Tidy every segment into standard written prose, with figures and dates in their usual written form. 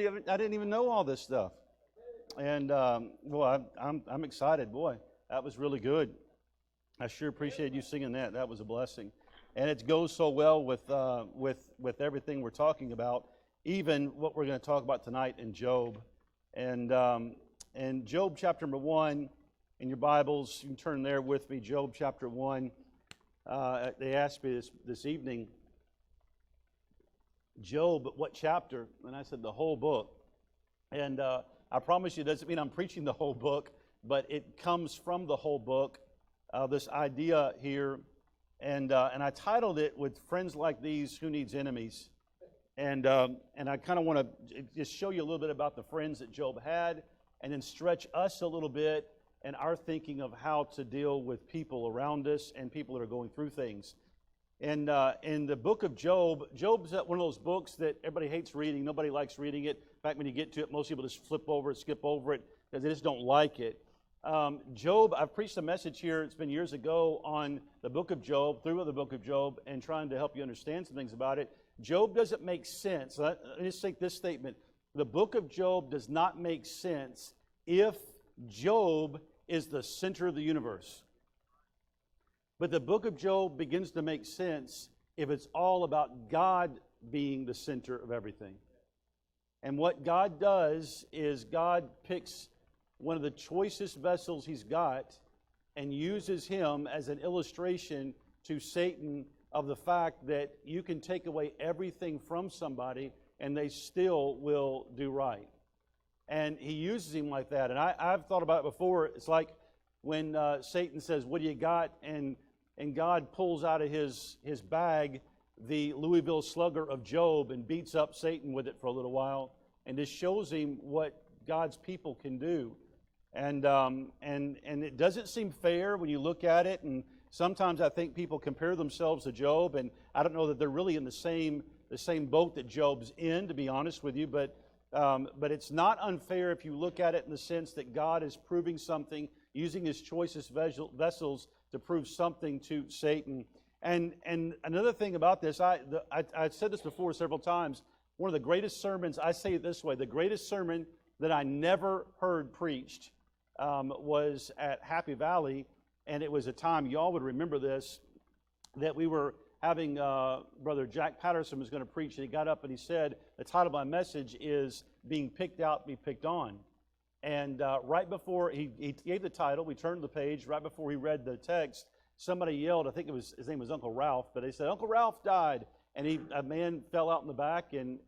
I didn't even know all this stuff. And I'm excited, boy. That was really good. I sure appreciate you singing that. That was a blessing, and it goes so well with everything we're talking about, even what we're going to talk about tonight in Job, and Job chapter number 1 in your Bibles. You can turn there with me. Job chapter 1. They asked me this evening, Job, what chapter? And I said the whole book. And I promise you, it doesn't mean I'm preaching the whole book, but it comes from the whole book. This idea here, and I titled it "With Friends Like These, Who Needs Enemies?" And I kind of want to just show you a little bit about the friends that Job had, and then stretch us a little bit in our thinking of how to deal with people around us and people that are going through things. And in the book of Job, Job's one of those books that everybody hates reading. Nobody likes reading it. In fact, when you get to it, most people just flip over it, skip over it, because they just don't like it. Job, I've preached a message here, it's been years ago, on the book of Job, through the book of Job, and trying to help you understand some things about it. Job doesn't make sense. Let me just take this statement. The book of Job does not make sense if Job is the center of the universe. But the book of Job begins to make sense if it's all about God being the center of everything. And what God does is God picks one of the choicest vessels He's got and uses him as an illustration to Satan of the fact that you can take away everything from somebody and they still will do right. And he uses him like that. And I've thought about it before. It's like when Satan says, "What do you got?" And God pulls out of his bag the Louisville Slugger of Job and beats up Satan with it for a little while and just shows him what God's people can do. And it doesn't seem fair when you look at it. And sometimes I think people compare themselves to Job, and I don't know that they're really in the same boat that Job's in, to be honest with you. But it's not unfair if you look at it in the sense that God is proving something, using His choicest vessels to prove something to Satan. And another thing about this, I've said this before several times. One of the greatest sermons, I say it this way, the greatest sermon that I never heard preached was at Happy Valley, and it was a time, y'all would remember this, that we were having Brother Jack Patterson was going to preach, and he got up and he said, the title of my message is Being Picked Out, Be Picked On. And right before he gave the title, we turned the page, right before he read the text, somebody yelled, I think his name was Uncle Ralph, but they said, "Uncle Ralph died." And a man fell out in the back, and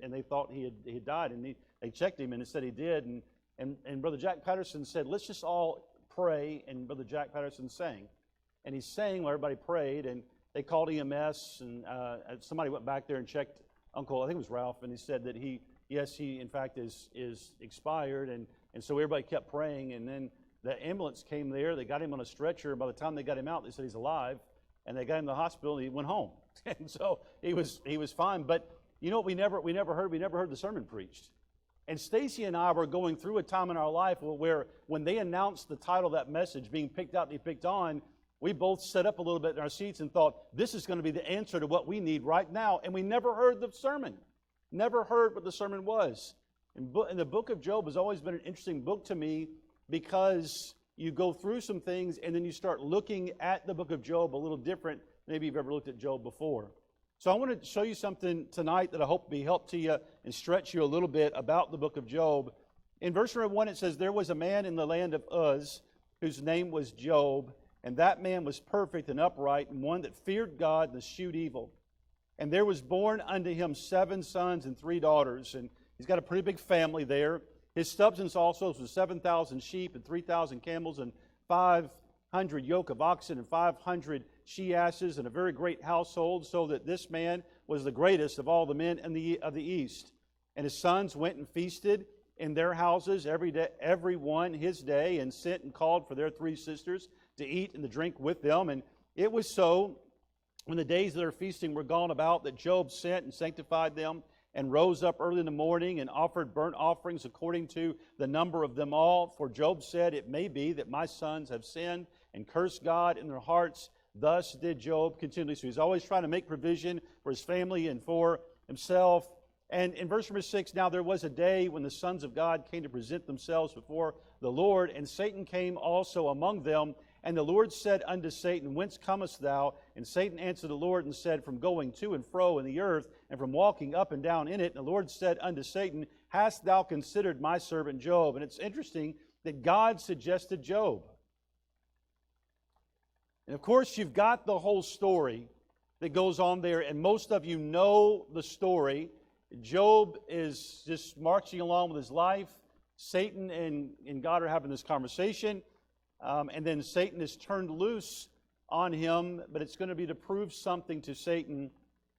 they thought he had died, and they checked him, and it said he did. And Brother Jack Patterson said, "Let's just all pray," and Brother Jack Patterson sang. And he sang while everybody prayed, and they called EMS, and somebody went back there and checked Uncle, I think it was Ralph, and he said that he in fact is expired, and so everybody kept praying, and then the ambulance came there, they got him on a stretcher, and by the time they got him out, they said he's alive, and they got him to the hospital, and he went home. And so he was fine. But you know what we never heard the sermon preached. And Stacy and I were going through a time in our life where when they announced the title of that message, Being Picked Out, Be Picked On, we both sat up a little bit in our seats and thought, this is going to be the answer to what we need right now. And we never heard the sermon. Never heard what the sermon was. And the book of Job has always been an interesting book to me because you go through some things and then you start looking at the book of Job a little different than maybe you've ever looked at Job before. So I want to show you something tonight that I hope will be help to you and stretch you a little bit about the book of Job. In verse number 1 it says, "There was a man in the land of Uz whose name was Job, and that man was perfect and upright, and one that feared God and eschewed evil. And there was born unto him 7 sons and 3 daughters." And he's got a pretty big family there. "His substance also was 7,000 sheep and 3,000 camels and 500 yoke of oxen and 500 she-asses, and a very great household, so that this man was the greatest of all the men of the east. And his sons went and feasted in their houses every day, every one his day, and sent and called for their 3 sisters to eat and to drink with them. And it was so, when the days of their feasting were gone about, that Job sent and sanctified them, and rose up early in the morning, and offered burnt offerings according to the number of them all. For Job said, It may be that my sons have sinned and cursed God in their hearts. Thus did Job continually." So he's always trying to make provision for his family and for himself. And in verse number 6, now there was a day when the sons of God came to present themselves before the Lord, and Satan came also among them. And the Lord said unto Satan, Whence comest thou? And Satan answered the Lord and said, From going to and fro in the earth, and from walking up and down in it. And the Lord said unto Satan, Hast thou considered my servant Job? And it's interesting that God suggested Job. And of course, you've got the whole story that goes on there, and most of you know the story. Job is just marching along with his life. Satan and God are having this conversation. And then Satan is turned loose on him, but it's going to be to prove something to Satan.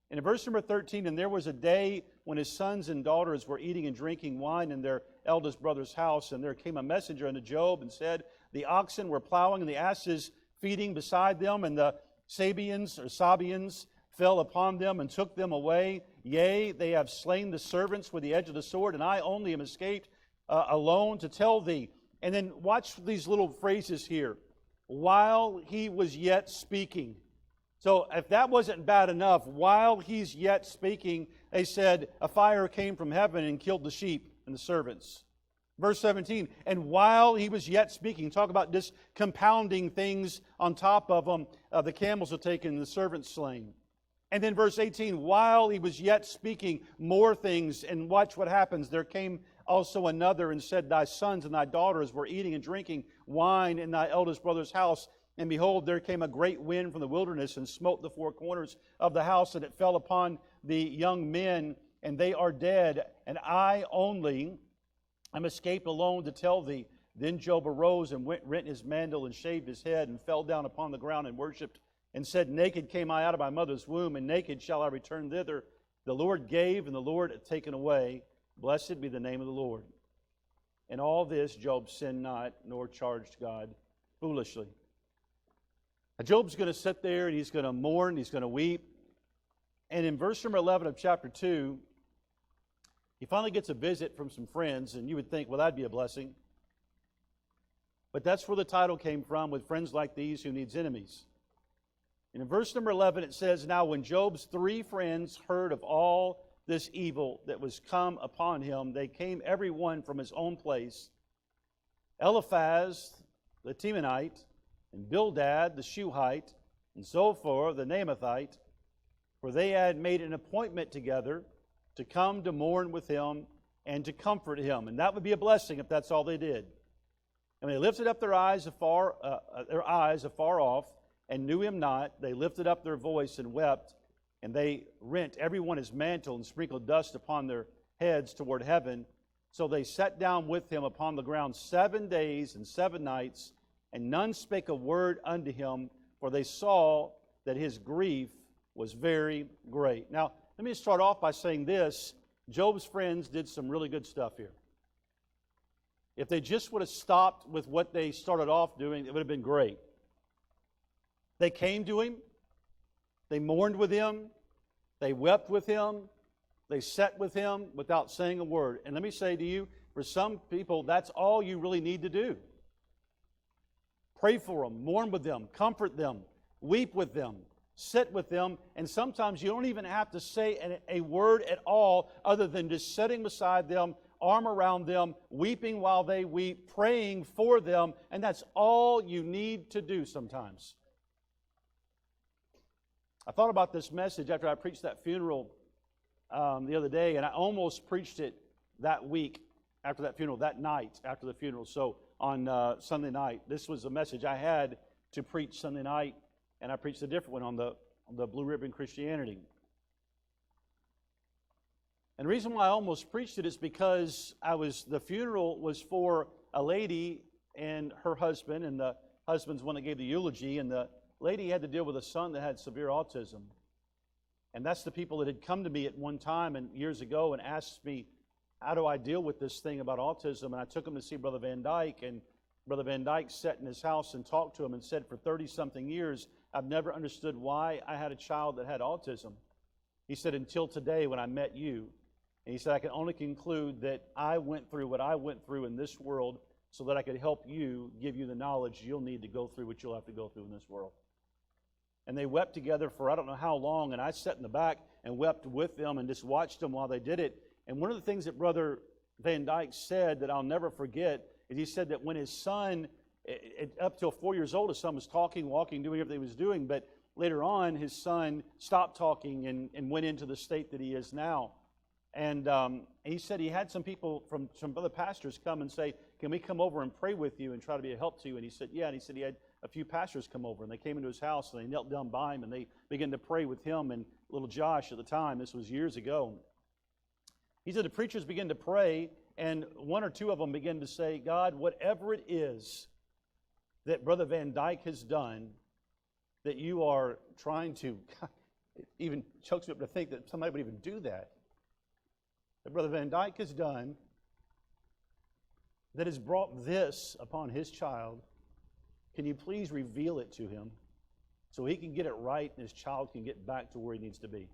And in verse number 13, and there was a day when his sons and daughters were eating and drinking wine in their eldest brother's house, and there came a messenger unto Job and said, The oxen were plowing and the asses feeding beside them, and the Sabians fell upon them and took them away. Yea, they have slain the servants with the edge of the sword, and I only am escaped alone to tell thee. And then watch these little phrases here. While he was yet speaking. So if that wasn't bad enough, while he's yet speaking, they said, a fire came from heaven and killed the sheep and the servants. Verse 17, and while he was yet speaking, talk about just compounding things on top of them, the camels are taken and the servants slain. And then verse 18, while he was yet speaking more things, and watch what happens. There came also another and said, Thy sons and thy daughters were eating and drinking wine in thy eldest brother's house. And behold, there came a great wind from the wilderness and smote the four corners of the house, and it fell upon the young men, and they are dead. And I only am escaped alone to tell thee. Then Job arose and rent his mantle and shaved his head and fell down upon the ground and worshipped and said, Naked came I out of my mother's womb, and naked shall I return thither. The Lord gave, and the Lord hath taken away. Blessed be the name of the Lord. In all this Job sinned not, nor charged God foolishly. Now, Job's going to sit there, and he's going to mourn, he's going to weep. And in verse number 11 of chapter 2, he finally gets a visit from some friends, and you would think, well, that'd be a blessing. But that's where the title came from, with friends like these who needs enemies. And in verse number 11 it says, Now when Job's three friends heard of all this evil that was come upon him, they came every one from his own place. Eliphaz the Temanite, and Bildad the Shuhite, and Zophar the Naamathite, for they had made an appointment together to come to mourn with him and to comfort him. And that would be a blessing if that's all they did. And they lifted up their eyes afar off, and knew him not. They lifted up their voice and wept, and they rent every one his mantle and sprinkled dust upon their heads toward heaven. So they sat down with him upon the ground 7 days and 7 nights, and none spake a word unto him, for they saw that his grief was very great. Now, let me start off by saying this. Job's friends did some really good stuff here. If they just would have stopped with what they started off doing, it would have been great. They came to him, they mourned with him, they wept with him, they sat with him without saying a word. And let me say to you, for some people, that's all you really need to do. Pray for them, mourn with them, comfort them, weep with them, sit with them, and sometimes you don't even have to say a word at all other than just sitting beside them, arm around them, weeping while they weep, praying for them, and that's all you need to do sometimes. I thought about this message after I preached that funeral the other day, and I almost preached it that week after that funeral, that night after the funeral. So on Sunday night, this was a message I had to preach Sunday night, and I preached a different one on the Blue Ribbon Christianity. And the reason why I almost preached it is because the funeral was for a lady and her husband, and the husband's one that gave the eulogy, and the lady had to deal with a son that had severe autism. And that's the people that had come to me at one time and years ago and asked me, how do I deal with this thing about autism? And I took them to see Brother Van Dyke, and Brother Van Dyke sat in his house and talked to him and said, for 30-something years, I've never understood why I had a child that had autism. He said, until today when I met you. And he said, I can only conclude that I went through what I went through in this world so that I could help you, give you the knowledge you'll need to go through what you'll have to go through in this world. And they wept together for I don't know how long, and I sat in the back and wept with them and just watched them while they did it. And one of the things that Brother Van Dyke said that I'll never forget is he said that when his son, up till 4 years old, his son was talking, walking, doing everything he was doing, but later on his son stopped talking and went into the state that he is now. And he said he had some people from other pastors come and say, can we come over and pray with you and try to be a help to you? And he said, yeah. And he said he had a few pastors come over, and they came into his house, and they knelt down by him, and they began to pray with him and little Josh at the time. This was years ago. He said the preachers began to pray, and one or two of them began to say, God, whatever it is that Brother Van Dyke has done, that you are trying to, it even chokes me up to think that somebody would even do that. That Brother Van Dyke has done, that has brought this upon his child, can you please reveal it to him so he can get it right and his child can get back to where he needs to be?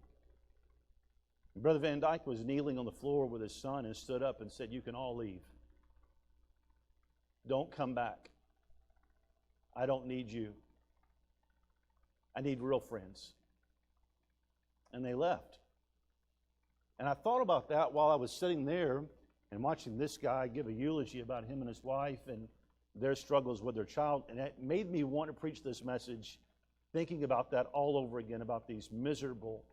Brother Van Dyke was kneeling on the floor with his son and stood up and said, you can all leave. Don't come back. I don't need you. I need real friends. And they left. And I thought about that while I was sitting there and watching this guy give a eulogy about him and his wife and their struggles with their child. And it made me want to preach this message, thinking about that all over again, about these miserable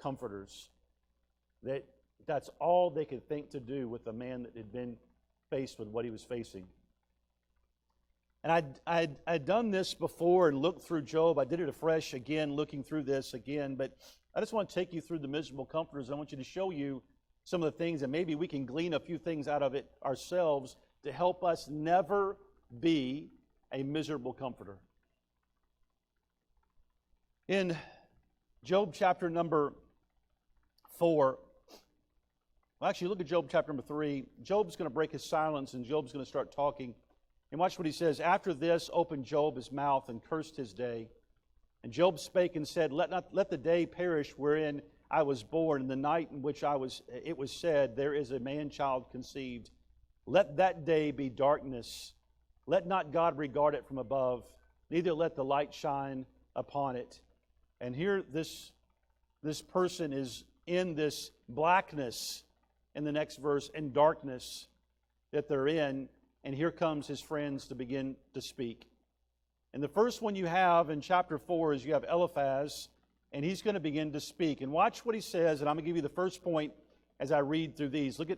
comforters. That's all they could think to do with a man that had been faced with what he was facing. And I'd done this before and looked through Job. I did it afresh again, looking through this again. But I just want to take you through the miserable comforters. I want you to show you some of the things, and maybe we can glean a few things out of it ourselves to help us never be a miserable comforter. In Job chapter number 4, well, actually, look at Job chapter number 3. Job's going to break his silence, and Job's going to start talking. And watch what he says. After this opened Job his mouth and cursed his day. And Job spake and said, Let the day perish wherein I was born, and the night in which it was said, there is a man-child conceived. Let that day be darkness. Let not God regard it from above, neither let the light shine upon it. And here this person is in this blackness in the next verse, and darkness that they're in. And here comes his friends to begin to speak. And the first one you have in chapter 4 is you have Eliphaz, and he's going to begin to speak. And watch what he says, and I'm going to give you the first point as I read through these. Look at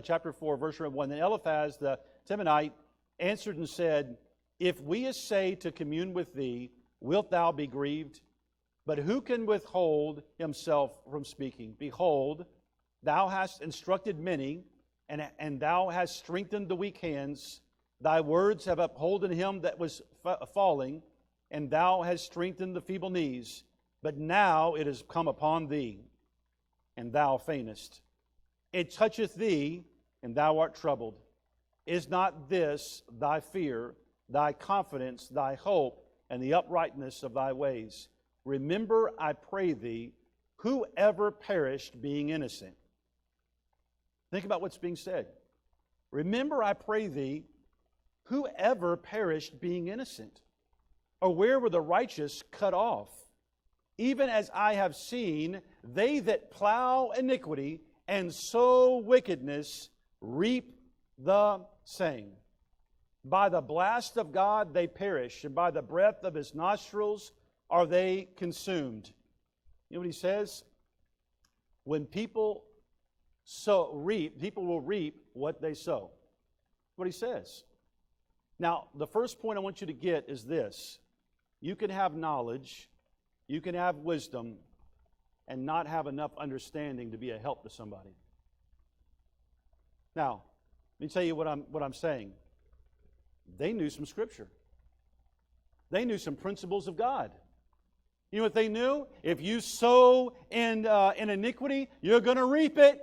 chapter 4, verse 1. Then Eliphaz the Temanite answered and said, If we essay to commune with thee, wilt thou be grieved? But who can withhold himself from speaking? Behold, thou hast instructed many, and thou hast strengthened the weak hands. Thy words have upholden him that was falling, and thou hast strengthened the feeble knees. But now it has come upon thee, and thou faintest. It toucheth thee, and thou art troubled. Is not this thy fear, thy confidence, thy hope, and the uprightness of thy ways? Remember, I pray thee, whoever perished being innocent. Think about what's being said. Remember, I pray thee, whoever perished being innocent. Or where were the righteous cut off? Even as I have seen, they that plow iniquity and sow wickedness reap the same. By the blast of God they perish, and by the breath of his nostrils are they consumed. You know what he says? When people people will reap what they sow. What he says. Now, the first point I want you to get is this. You can have knowledge, you can have wisdom, and not have enough understanding to be a help to somebody. Now, let me tell you what I'm saying. They knew some Scripture. They knew some principles of God. You know what they knew? If you sow in iniquity, you're going to reap it.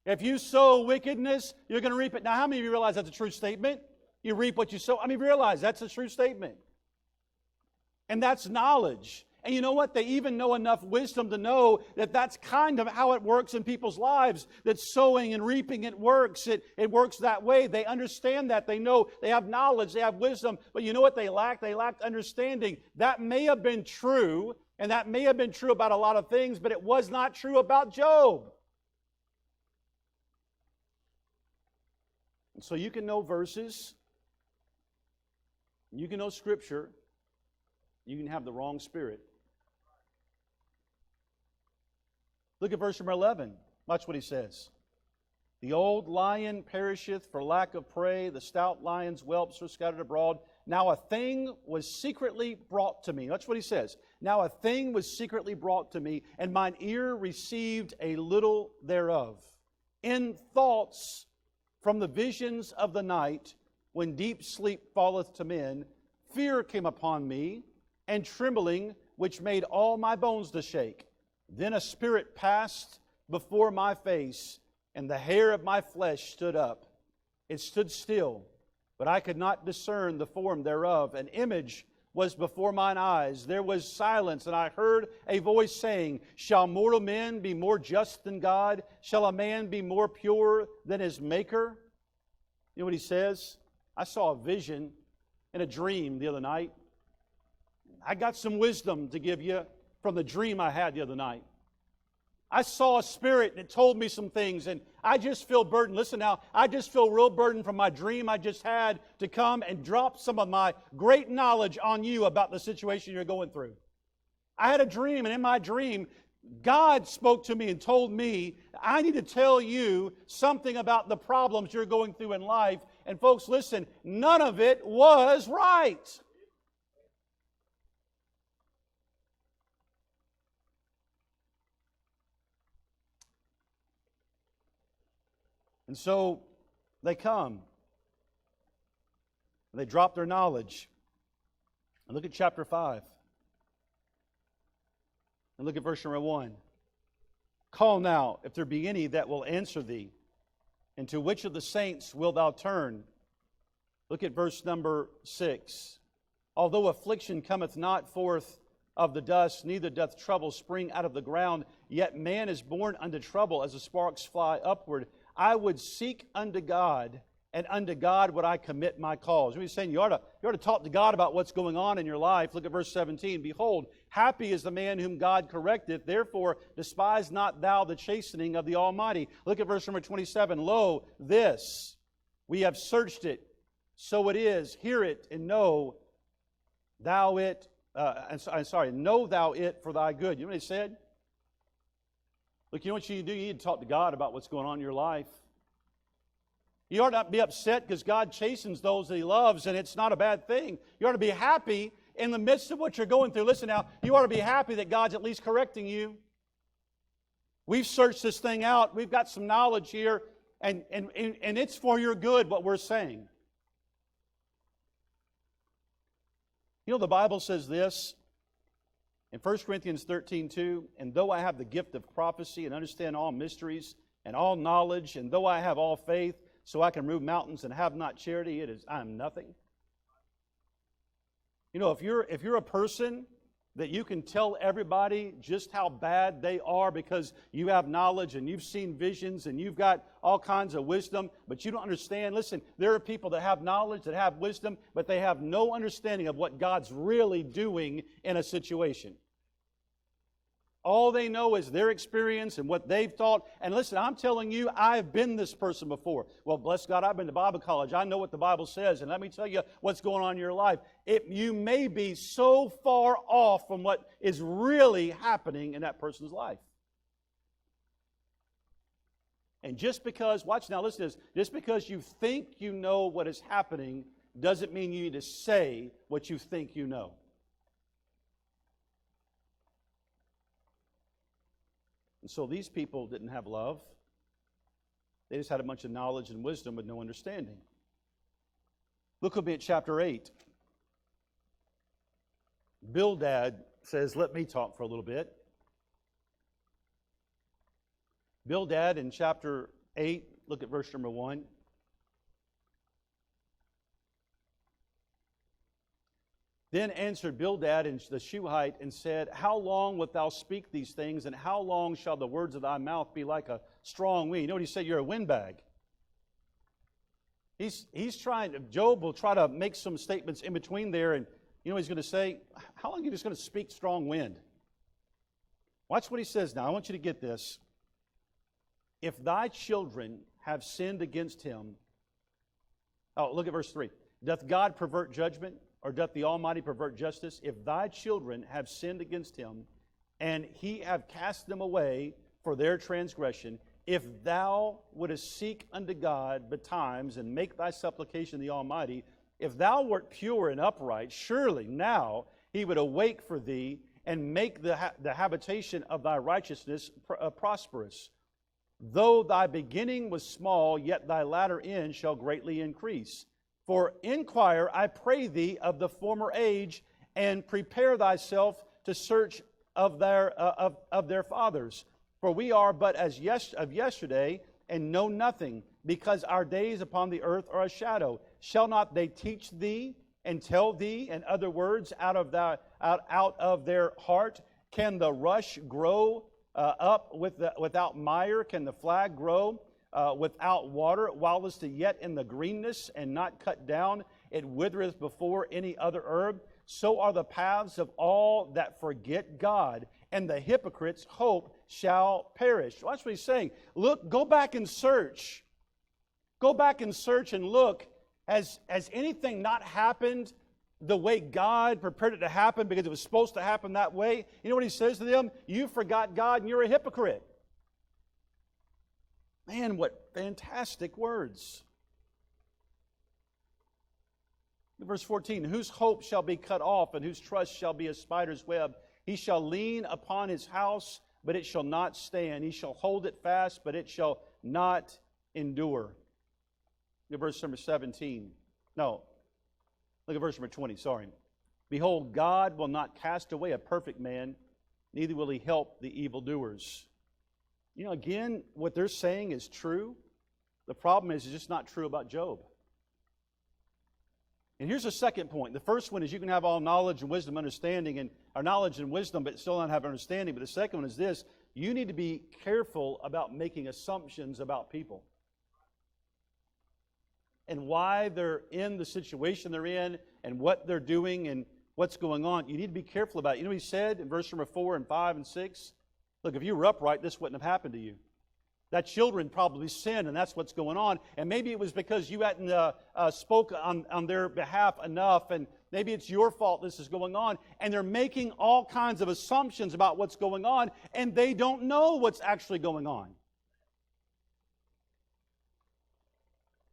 If you sow wickedness, you're going to reap it. Now, how many of you realize that's a true statement? You reap what you sow. I mean, realize that's a true statement. And that's knowledge. And you know what? They even know enough wisdom to know that that's kind of how it works in people's lives, that sowing and reaping, it works. It works that way. They understand that. They know. They have knowledge. They have wisdom. But you know what they lack? They lacked understanding. That may have been true, and that may have been true about a lot of things, but it was not true about Job. So you can know verses, you can know Scripture, you can have the wrong spirit. Look at verse number 11. Watch what he says. The old lion perisheth for lack of prey, the stout lion's whelps are scattered abroad. Now a thing was secretly brought to me. That's what he says. Now a thing was secretly brought to me, and mine ear received a little thereof. In thoughts from the visions of the night, when deep sleep falleth to men, fear came upon me, and trembling, which made all my bones to shake. Then a spirit passed before my face, and the hair of my flesh stood up. It stood still, but I could not discern the form thereof. An image was before mine eyes. There was silence, and I heard a voice saying, Shall mortal men be more just than God? Shall a man be more pure than his Maker? You know what he says? I saw a vision in a dream the other night. I got some wisdom to give you from the dream I had the other night. I saw a spirit and it told me some things, and I just feel burdened. Listen now, I just feel real burdened from my dream I just had to come and drop some of my great knowledge on you about the situation you're going through. I had a dream, and in my dream, God spoke to me and told me, I need to tell you something about the problems you're going through in life. And folks, listen, none of it was right. And so they come. And they drop their knowledge. And look at chapter 5. And look at verse number 1. Call now, if there be any that will answer thee. And to which of the saints wilt thou turn? Look at verse number 6. Although affliction cometh not forth of the dust, neither doth trouble spring out of the ground, yet man is born unto trouble as the sparks fly upward. I would seek unto God, and unto God would I commit my cause. He's saying you ought to talk to God about what's going on in your life. Look at verse 17. Behold, happy is the man whom God correcteth. Therefore, despise not thou the chastening of the Almighty. Look at verse number 27. Lo, this, we have searched it, so it is. Hear it, and know thou it. Know thou it for thy good. You know what he said? Look, you know what you need to do? You need to talk to God about what's going on in your life. You ought not be upset because God chastens those that He loves, and it's not a bad thing. You ought to be happy in the midst of what you're going through. Listen now, you ought to be happy that God's at least correcting you. We've searched this thing out. We've got some knowledge here, and it's for your good what we're saying. You know, the Bible says this. In 1 Corinthians 13:2, and though I have the gift of prophecy and understand all mysteries and all knowledge, and though I have all faith, so I can remove mountains and have not charity, I am nothing. You know, if you're a person that you can tell everybody just how bad they are because you have knowledge and you've seen visions and you've got all kinds of wisdom, but you don't understand. Listen, there are people that have knowledge, that have wisdom, but they have no understanding of what God's really doing in a situation. All they know is their experience and what they've taught. And listen, I'm telling you, I've been this person before. Well, bless God, I've been to Bible college. I know what the Bible says. And let me tell you what's going on in your life. You may be so far off from what is really happening in that person's life. And just because, watch now, listen to this. Just because you think you know what is happening doesn't mean you need to say what you think you know. And so these people didn't have love. They just had a bunch of knowledge and wisdom with no understanding. Look with me at chapter 8. Bildad says, let me talk for a little bit. Bildad in chapter 8, look at verse number 1. Then answered Bildad and the Shuhite and said, How long wilt thou speak these things, and how long shall the words of thy mouth be like a strong wind? You know what he said? You're a windbag. He's trying, Job will try to make some statements in between there, and you know what he's going to say? How long are you just going to speak strong wind? Watch what he says now. I want you to get this. If thy children have sinned against him, Oh, look at verse 3. Doth God pervert judgment, or doth the Almighty pervert justice? If thy children have sinned against him, and he have cast them away for their transgression, if thou wouldest seek unto God betimes, and make thy supplication to the Almighty, if thou wert pure and upright, surely now he would awake for thee, and make the habitation of thy righteousness prosperous. Though thy beginning was small, yet thy latter end shall greatly increase. For inquire, I pray thee, of the former age, and prepare thyself to search of their fathers. For we are but as of yesterday, and know nothing, because our days upon the earth are a shadow. Shall not they teach thee and tell thee in other words out of their heart? Can the rush grow up without mire? Can the flag grow without water? Whilst yet in the greenness and not cut down, it withereth before any other herb. So are the paths of all that forget God, and the hypocrite's hope shall perish. Watch what he's saying. Look, go back and search. Go back and search and look. Has anything not happened the way God prepared it to happen because it was supposed to happen that way? You know what he says to them? You forgot God and you're a hypocrite. Man, what fantastic words. Verse 14, whose hope shall be cut off, and whose trust shall be a spider's web? He shall lean upon his house, but it shall not stand. He shall hold it fast, but it shall not endure. Look at verse number 17. No, look at verse number 20, sorry. Behold, God will not cast away a perfect man, neither will he help the evildoers. You know, again, what they're saying is true. The problem is it's just not true about Job. And here's the second point. The first one is you can have all knowledge and wisdom, understanding, and our knowledge and wisdom, but still not have understanding. But the second one is this: you need to be careful about making assumptions about people and why they're in the situation they're in and what they're doing and what's going on. You need to be careful about it. You know what he said in verse number 4 and 5 and 6? Look, if you were upright, this wouldn't have happened to you. That children probably sinned, and that's what's going on. And maybe it was because you hadn't spoke on their behalf enough, and maybe it's your fault this is going on. And they're making all kinds of assumptions about what's going on, and they don't know what's actually going on.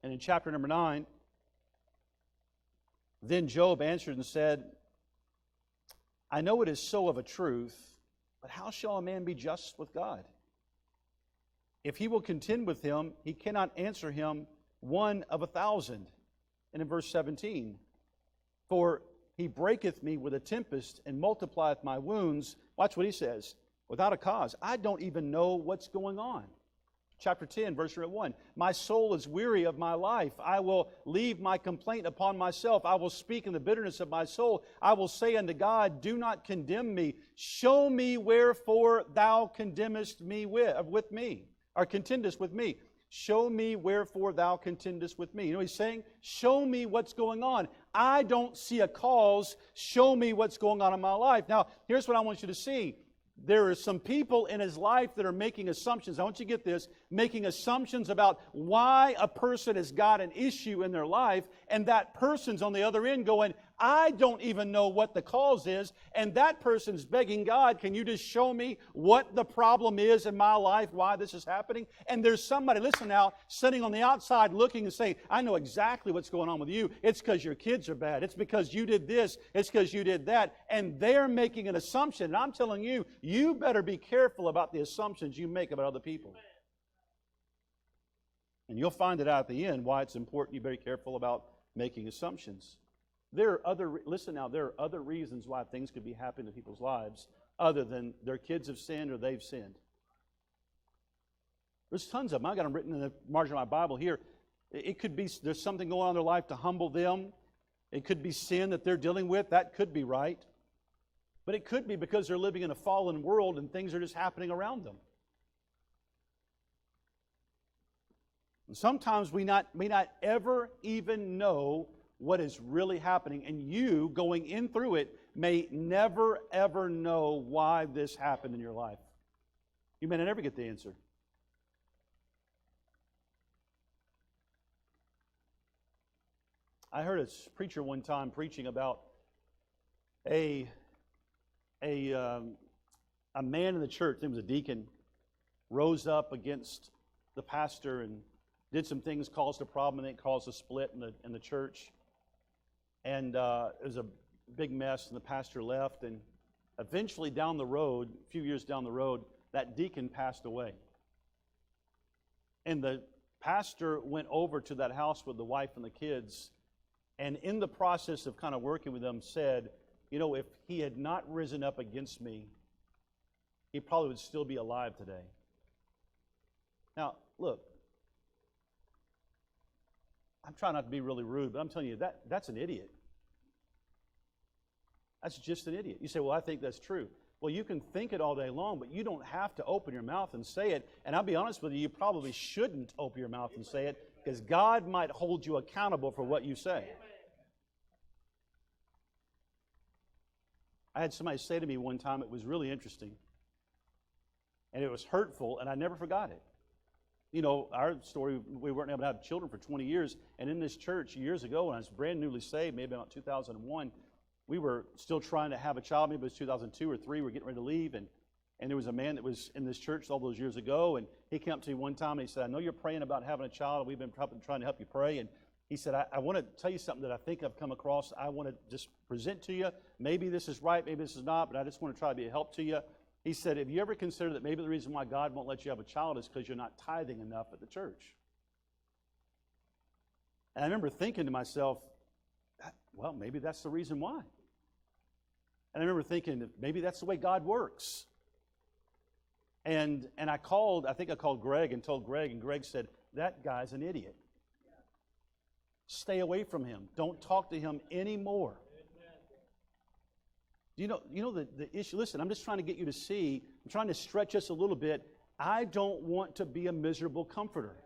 And in chapter number 9, then Job answered and said, I know it is so of a truth, but how shall a man be just with God? If he will contend with him, he cannot answer him 1 of 1,000. And in verse 17, for he breaketh me with a tempest and multiplieth my wounds. Watch what he says. Without a cause. I don't even know what's going on. Chapter 10, verse 1. My soul is weary of my life. I will leave my complaint upon myself. I will speak in the bitterness of my soul. I will say unto God, do not condemn me. Show me wherefore thou condemnest me with me. Or contendest with me. Show me wherefore thou contendest with me. You know what he's saying? Show me what's going on. I don't see a cause. Show me what's going on in my life. Now, here's what I want you to see. There are some people in his life that are making assumptions. I want you to get this. Making assumptions about why a person has got an issue in their life, and that person's on the other end going, I don't even know what the cause is, and that person's begging God, can you just show me what the problem is in my life, why this is happening? And there's somebody, listen now, sitting on the outside looking and saying, I know exactly what's going on with you. It's because your kids are bad. It's because you did this. It's because you did that. And they're making an assumption. And I'm telling you, you better be careful about the assumptions you make about other people. And you'll find it out at the end why it's important you be careful about making assumptions. There are other reasons why things could be happening in people's lives other than their kids have sinned or they've sinned. There's tons of them. I've got them written in the margin of my Bible here. It could be there's something going on in their life to humble them. It could be sin that they're dealing with. That could be right. But it could be because they're living in a fallen world and things are just happening around them. And sometimes we may not ever even know what is really happening, and you going in through it may never ever know why this happened in your life. You may not ever get the answer. I heard a preacher one time preaching about a man in the church, he was a deacon, rose up against the pastor and did some things, caused a problem, and it caused a split in the church. And it was a big mess, and the pastor left. And eventually down the road, a few years down the road, that deacon passed away. And the pastor went over to that house with the wife and the kids, and in the process of kind of working with them said, you know, if he had not risen up against me, he probably would still be alive today. Now, look, I'm trying not to be really rude, but I'm telling you, that's an idiot. That's just an idiot. You say, well, I think that's true. Well, you can think it all day long, but you don't have to open your mouth and say it. And I'll be honest with you, you probably shouldn't open your mouth and say it, because God might hold you accountable for what you say. I had somebody say to me one time, it was really interesting, and it was hurtful, and I never forgot it. You know, our story, we weren't able to have children for 20 years, and in this church years ago, when I was brand newly saved, maybe about 2001, we were still trying to have a child. Maybe it was 2002 or 3, we were getting ready to leave, and there was a man that was in this church all those years ago, and he came up to me one time, and he said, I know you're praying about having a child, and we've been trying to help you pray, and he said, I want to tell you something that I think I've come across. I want to just present to you. Maybe this is right, maybe this is not, but I just want to try to be a help to you. He said, have you ever considered that maybe the reason why God won't let you have a child is because you're not tithing enough at the church? And I remember thinking to myself, well, maybe that's the reason why. And I remember thinking, maybe that's the way God works. And I think I called Greg and told Greg, and Greg said, that guy's an idiot. Stay away from him. Don't talk to him anymore. You know the issue? Listen, I'm just trying to get you to see. I'm trying to stretch us a little bit. I don't want to be a miserable comforter.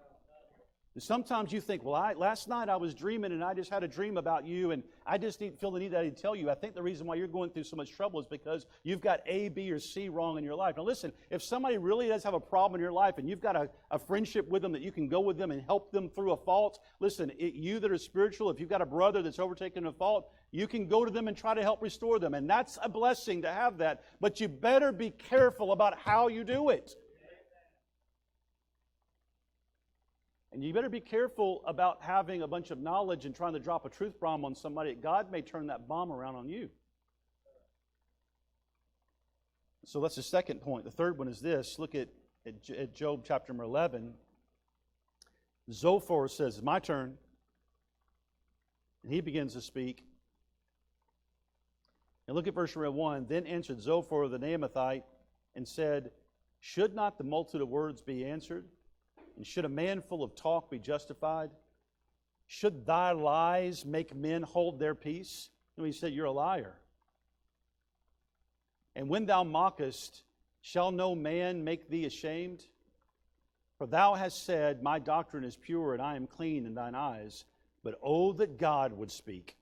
And sometimes you think, well, last night I was dreaming and I just had a dream about you and I just feel the need that I tell you. I think the reason why you're going through so much trouble is because you've got A, B, or C wrong in your life. Now listen, if somebody really does have a problem in your life and you've got a friendship with them that you can go with them and help them through a fault, listen, you that are spiritual, if you've got a brother that's overtaken a fault, you can go to them and try to help restore them. And that's a blessing to have that. But you better be careful about how you do it. And you better be careful about having a bunch of knowledge and trying to drop a truth bomb on somebody. God may turn that bomb around on you. So that's the second point. The third one is this. Look at Job chapter number 11. Zophar says, it's my turn. And he begins to speak. And look at verse 1. Then answered Zophar the Naamathite and said, should not the multitude of words be answered? And should a man full of talk be justified? Should thy lies make men hold their peace? And he said, you're a liar. And when thou mockest, shall no man make thee ashamed? For thou hast said, my doctrine is pure, and I am clean in thine eyes. But oh, that God would speak,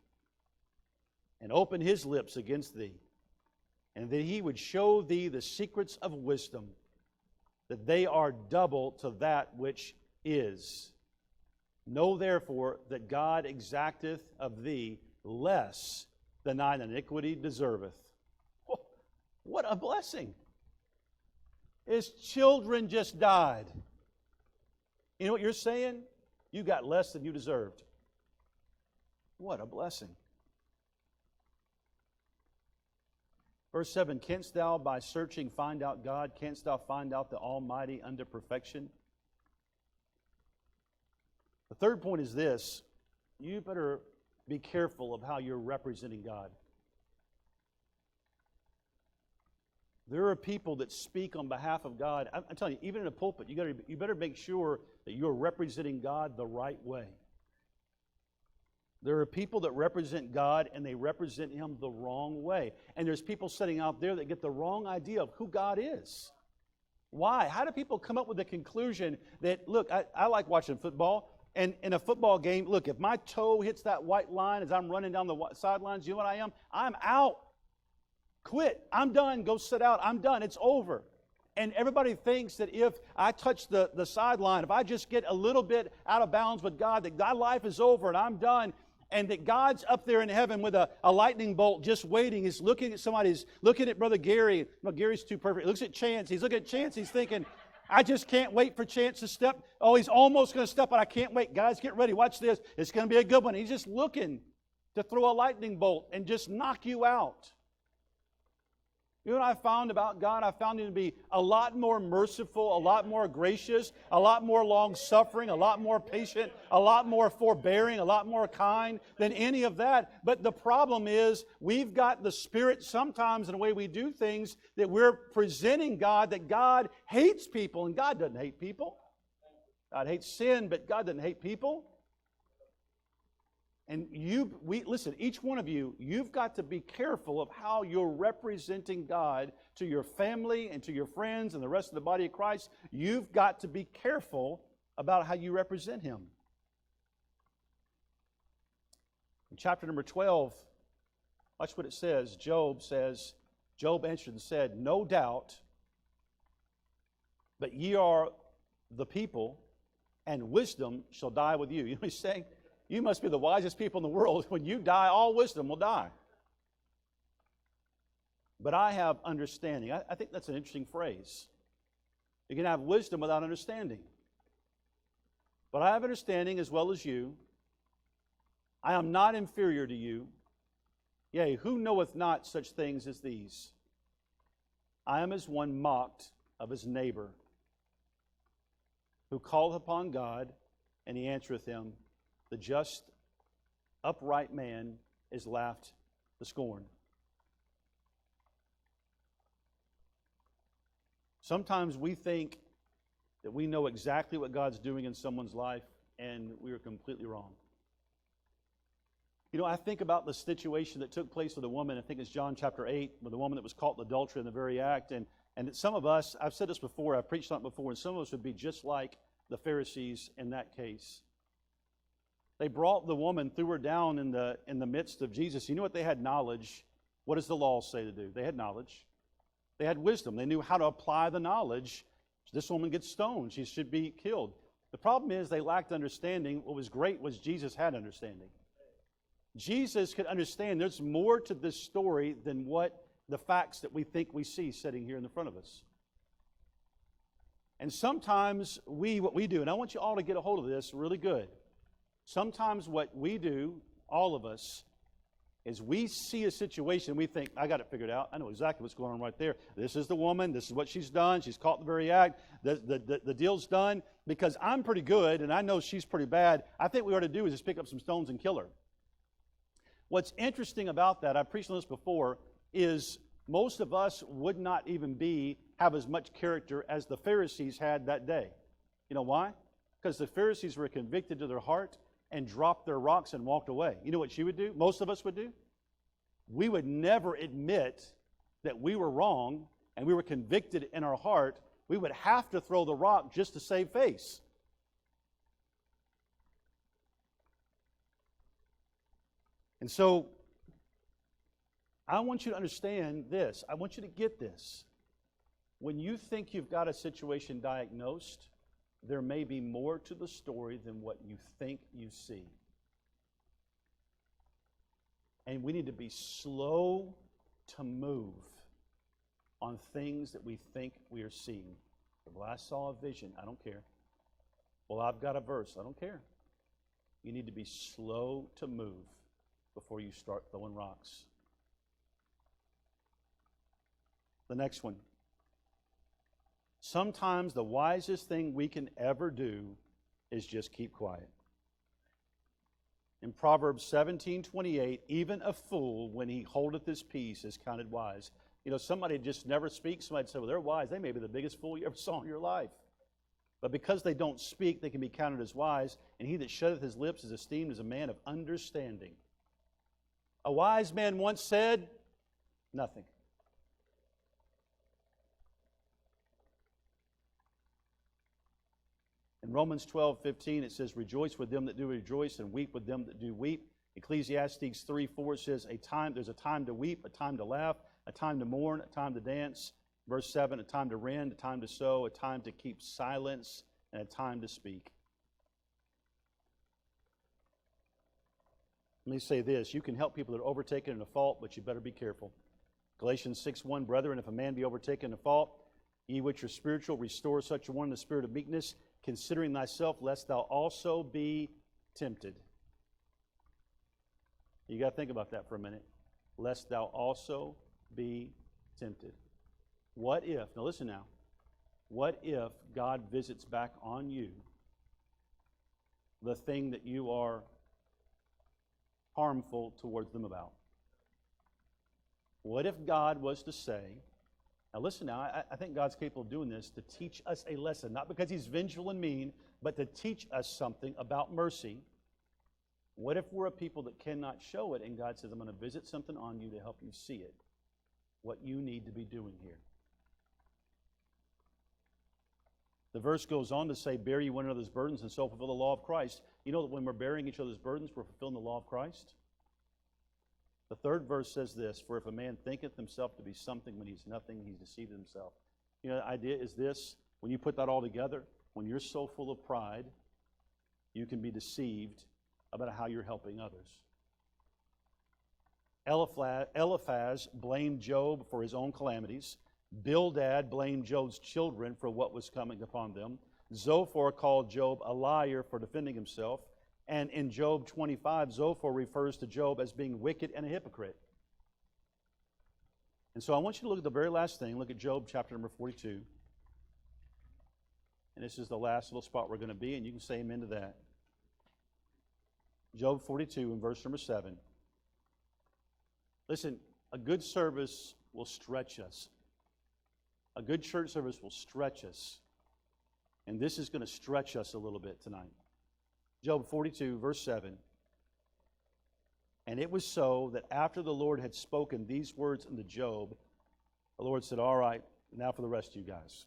and open his lips against thee, and that he would show thee the secrets of wisdom, that they are double to that which is. Know therefore that God exacteth of thee less than thine iniquity deserveth. Oh, what a blessing. His children just died. You know what you're saying? You got less than you deserved. What a blessing. Verse 7, canst thou by searching find out God? Canst thou find out the Almighty unto perfection? The third point is this. You better be careful of how you're representing God. There are people that speak on behalf of God. I'm telling you, even in a pulpit, you better make sure that you're representing God the right way. There are people that represent God and they represent Him the wrong way. And there's people sitting out there that get the wrong idea of who God is. Why? How do people come up with the conclusion that, look, I like watching football, and in a football game, look, if my toe hits that white line as I'm running down the sidelines, you know what I am? I'm out. Quit. I'm done. Go sit out. I'm done. It's over. And everybody thinks that if I touch the sideline, if I just get a little bit out of bounds with God, that God's life is over and I'm done. And that God's up there in heaven with a lightning bolt just waiting. He's looking at somebody. He's looking at Brother Gary. Well, Gary's too perfect. He looks at Chance. He's looking at Chance. He's thinking, I just can't wait for Chance to step. Oh, he's almost going to step, but I can't wait. Guys, get ready. Watch this. It's going to be a good one. He's just looking to throw a lightning bolt and just knock you out. You know what I found about God? I found Him to be a lot more merciful, a lot more gracious, a lot more long-suffering, a lot more patient, a lot more forbearing, a lot more kind than any of that. But the problem is we've got the Spirit sometimes in the way we do things that we're presenting God, that God hates people, and God doesn't hate people. God hates sin, but God doesn't hate people. And listen, each one of you, you've got to be careful of how you're representing God to your family and to your friends and the rest of the body of Christ. You've got to be careful about how you represent Him. In chapter number 12, watch what it says. Job answered and said, no doubt, but ye are the people, and wisdom shall die with you. You know what he's saying? You must be the wisest people in the world. When you die, all wisdom will die. But I have understanding. I think that's an interesting phrase. You can have wisdom without understanding. But I have understanding as well as you. I am not inferior to you. Yea, who knoweth not such things as these? I am as one mocked of his neighbor, who calleth upon God, and He answereth him. The just, upright man is laughed to scorn. Sometimes we think that we know exactly what God's doing in someone's life, and we are completely wrong. You know, I think about the situation that took place with a woman, I think it's John chapter 8, with a woman that was caught in adultery in the very act. And some of us, I've said this before, I've preached on it before, and some of us would be just like the Pharisees in that case. They brought the woman, threw her down in the midst of Jesus. You know what? They had knowledge. What does the law say to do? They had knowledge. They had wisdom. They knew how to apply the knowledge. This woman gets stoned. She should be killed. The problem is they lacked understanding. What was great was Jesus had understanding. Jesus could understand there's more to this story than what the facts that we think we see sitting here in the front of us. And sometimes what we do, and I want you all to get a hold of this really good. Sometimes what we do, all of us, is we see a situation and we think, I got it figured out. I know exactly what's going on right there. This is the woman. This is what she's done. She's caught in the very act. The deal's done. Because I'm pretty good and I know she's pretty bad, I think what we ought to do is just pick up some stones and kill her. What's interesting about that, I've preached on this before, is most of us would not even have as much character as the Pharisees had that day. You know why? Because the Pharisees were convicted to their heart and dropped their rocks and walked away. You know what she would do? Most of us would do? We would never admit that we were wrong and we were convicted in our heart. We would have to throw the rock just to save face. And so, I want you to understand this. I want you to get this. When you think you've got a situation diagnosed, there may be more to the story than what you think you see. And we need to be slow to move on things that we think we are seeing. Well, I saw a vision. I don't care. Well, I've got a verse. I don't care. You need to be slow to move before you start throwing rocks. The next one. Sometimes the wisest thing we can ever do is just keep quiet. In Proverbs 17:28, even a fool, when he holdeth his peace, is counted wise. You know, somebody just never speaks. Somebody say, well, they're wise. They may be the biggest fool you ever saw in your life. But because they don't speak, they can be counted as wise. And he that shutteth his lips is esteemed as a man of understanding. A wise man once said, nothing. In Romans 12:15, it says, rejoice with them that do rejoice and weep with them that do weep. Ecclesiastes 3:4 says, there's a time to weep, a time to laugh, a time to mourn, a time to dance. Verse 7, a time to rend, a time to sow, a time to keep silence, and a time to speak. Let me say this. You can help people that are overtaken in a fault, but you better be careful. Galatians 6:1, brethren, if a man be overtaken in a fault, ye which are spiritual, restore such a one in the spirit of meekness, considering thyself, lest thou also be tempted. You got to think about that for a minute. Lest thou also be tempted. What if, now listen now, what if God visits back on you the thing that you are harmful towards them about? What if God was to say, now listen now, I think God's capable of doing this to teach us a lesson, not because He's vengeful and mean, but to teach us something about mercy. What if we're a people that cannot show it, and God says, I'm going to visit something on you to help you see it, what you need to be doing here? The verse goes on to say, bear ye one another's burdens and so fulfill the law of Christ. You know that when we're bearing each other's burdens, we're fulfilling the law of Christ? The third verse says this, for if a man thinketh himself to be something when he's nothing, he's deceived himself. You know, the idea is this, when you put that all together, when you're so full of pride, you can be deceived about how you're helping others. Eliphaz blamed Job for his own calamities. Bildad blamed Job's children for what was coming upon them. Zophar called Job a liar for defending himself. And in Job 25, Zophar refers to Job as being wicked and a hypocrite. And so I want you to look at the very last thing. Look at Job chapter number 42. And this is the last little spot we're going to be, and you can say amen to that. Job 42 and verse number 7. Listen, a good service will stretch us. A good church service will stretch us. And this is going to stretch us a little bit tonight. Job 42, verse 7. And it was so that after the Lord had spoken these words unto Job, the Lord said, all right, now for the rest of you guys.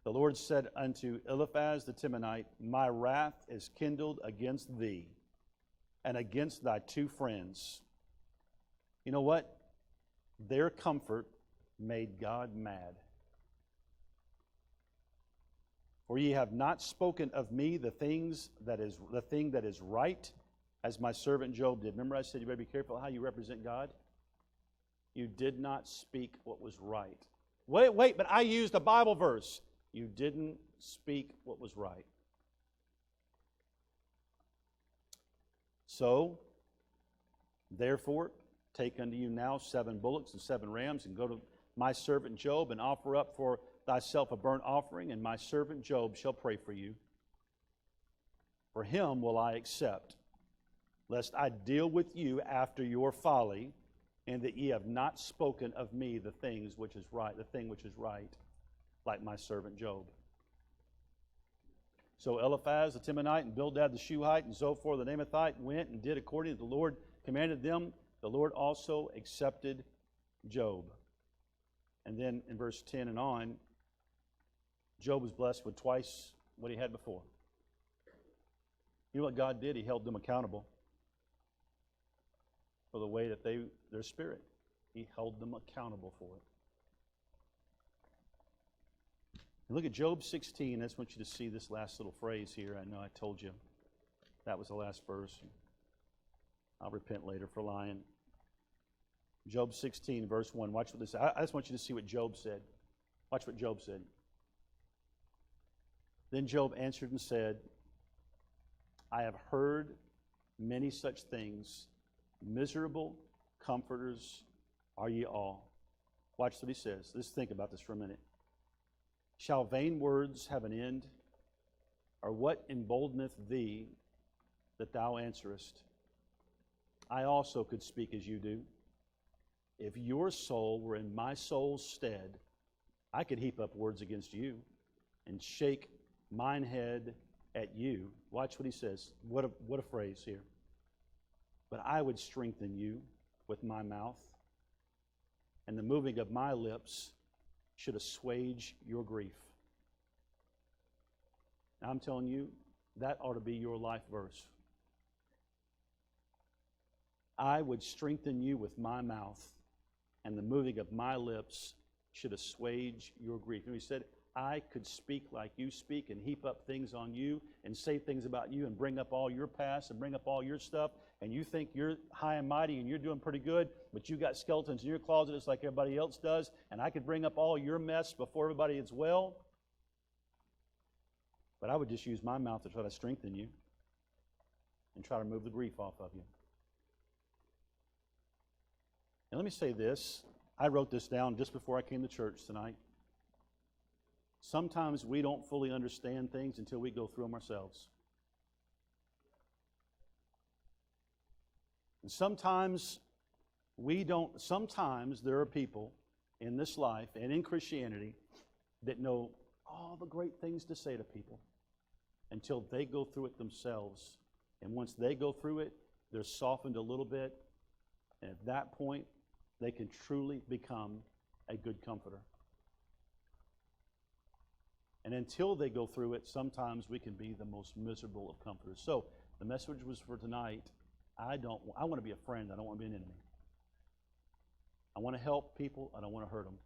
The Lord said unto Eliphaz the Temanite, my wrath is kindled against thee and against thy two friends. You know what? Their comfort made God mad. For ye have not spoken of me the thing that is right, as my servant Job did. Remember I said you better be careful how you represent God? You did not speak what was right. Wait, but I used a Bible verse. You didn't speak what was right. So, therefore, take unto you now 7 bullocks and 7 rams, and go to my servant Job, and offer up for thyself a burnt offering, and my servant Job shall pray for you. For him will I accept, lest I deal with you after your folly, and that ye have not spoken of me the things which is right, the thing which is right, like my servant Job. So Eliphaz the Temanite, and Bildad the Shuhite, and Zophar the Naamathite went and did according to the Lord commanded them. The Lord also accepted Job. And then in verse 10 and on, Job was blessed with twice what he had before. You know what God did? He held them accountable for the way that their spirit. He held them accountable for it. And look at Job 16. I just want you to see this last little phrase here. I know I told you that was the last verse. I'll repent later for lying. Job 16, verse 1. Watch what this. I just want you to see what Job said. Watch what Job said. Then Job answered and said, I have heard many such things. Miserable comforters are ye all. Watch what he says. Let's think about this for a minute. Shall vain words have an end? Or what emboldeneth thee that thou answerest? I also could speak as you do. If your soul were in my soul's stead, I could heap up words against you and shake mine head at you. Watch what he says. What a phrase here. But I would strengthen you with my mouth, and the moving of my lips should assuage your grief. Now I'm telling you, that ought to be your life verse. I would strengthen you with my mouth, and the moving of my lips should assuage your grief. And he said, I could speak like you speak and heap up things on you and say things about you and bring up all your past and bring up all your stuff, and you think you're high and mighty and you're doing pretty good, but you got skeletons in your closet just like everybody else does, and I could bring up all your mess before everybody as well, but I would just use my mouth to try to strengthen you and try to remove the grief off of you. And let me say this. I wrote this down just before I came to church tonight. Sometimes we don't fully understand things until we go through them ourselves. And sometimes there are people in this life and in Christianity that know all the great things to say to people until they go through it themselves. And once they go through it, they're softened a little bit. And at that point, they can truly become a good comforter. And until they go through it, sometimes we can be the most miserable of comforters. So the message was for tonight. I want to be a friend. I don't want to be an enemy. I want to help people. I don't want to hurt them.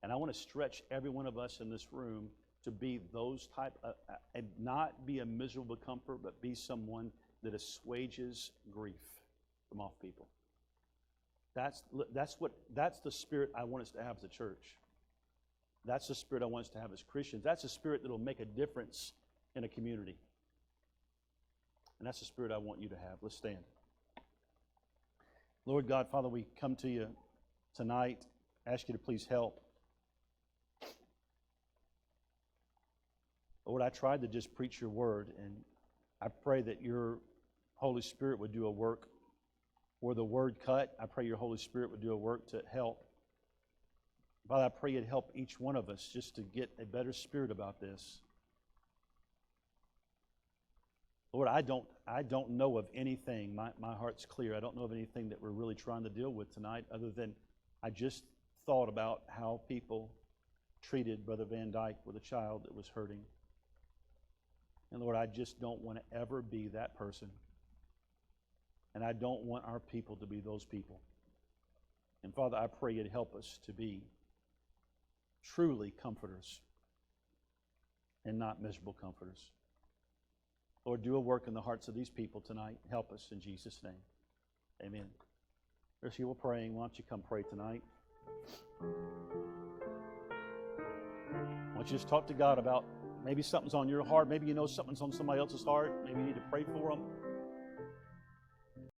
And I want to stretch every one of us in this room to be those type of, and not be a miserable comfort, but be someone that assuages grief from off people. That's the spirit I want us to have as a church. That's the spirit I want us to have as Christians. That's the spirit that will make a difference in a community. And that's the spirit I want you to have. Let's stand. Lord God, Father, we come to you tonight. Ask you to please help. Lord, I tried to just preach your word, and I pray that your Holy Spirit would do a work where the word cut. I pray your Holy Spirit would do a work to help. Father, I pray you'd help each one of us just to get a better spirit about this. Lord, I don't know of anything. My heart's clear. I don't know of anything that we're really trying to deal with tonight other than I just thought about how people treated Brother Van Dyke with a child that was hurting. And Lord, I just don't want to ever be that person. And I don't want our people to be those people. And Father, I pray you'd help us to be truly comforters and not miserable comforters. Lord, do a work in the hearts of these people tonight. Help us in Jesus' name. Amen. There's people praying. Why don't you come pray tonight? Why don't you just talk to God about maybe something's on your heart. Maybe you know something's on somebody else's heart. Maybe you need to pray for them.